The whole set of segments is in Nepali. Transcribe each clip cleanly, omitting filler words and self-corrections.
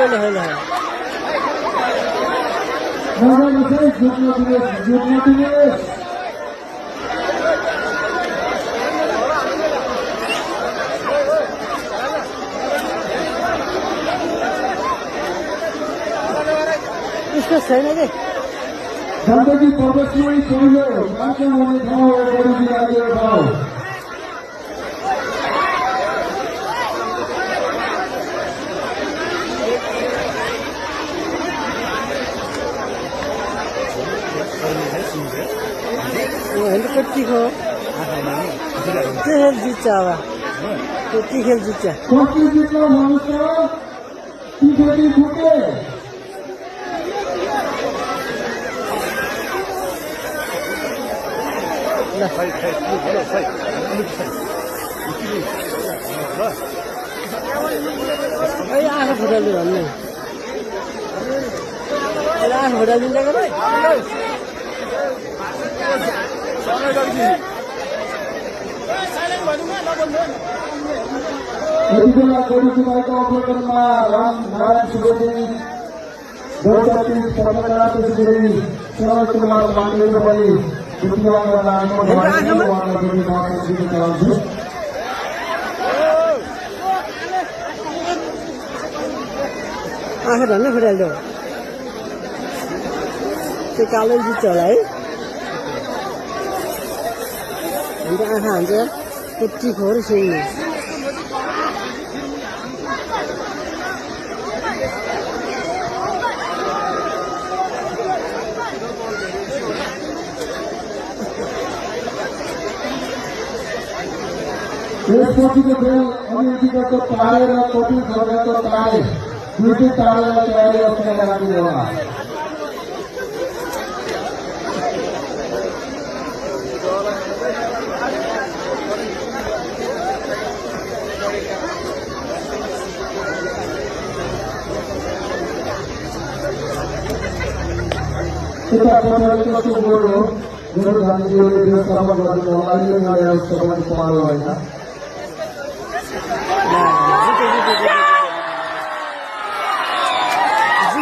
इसको छैन कि गण्डकी प्रदेशमै पहिलो कार्यक्रम हुने ठाउँ हो गण्डकी राज्य ठाउँ। कति को खेल जित्छ अब कति खेल जित्छ कति जित्छ भन्नुहोस् त टिकटी फुटे आँखा फुटाल्नु भन्ने आँखा फुटालिन्छ कि यति बेला गोरुकुमारको अवलोकनमा रामनारायण सुवेदी गौतमी पत्रकार त्यसरी सुरेश कुमार पाण्डेको पनि दुर्गामा लाग्नु भएको उहाँलाई पनि मात्र दिन चाहन्छु। आँखा धन्नै फुटाल्यो त्यो कालो जित्छ होला है अन्त आँखा हान्छ कति खोर सुन्नु त्यसपछिको खेल अमेरिकाको तारे र कपिल खड्काको तारे दुईटै तारेलाई तयारी गर्नका लागि होला। यता पछाडि कस्तो गोल हो गोरु गान्धीजीले व्यवस्थापन गरिदिनु होला यो व्यवस्थापन पालो होइन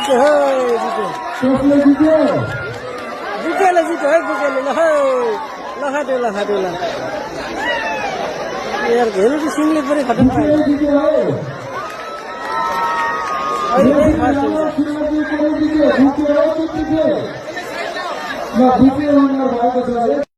कसले जित्यो बुकेले जित्यो है बुकेले लखाट्यो यार हेर्नु त सिङले पनि खतम पायो जित्यो है अहिले फर्स्ट हुन्छ जित्यो जित्यो जित्यो जित्यो जित्यो भएको छ।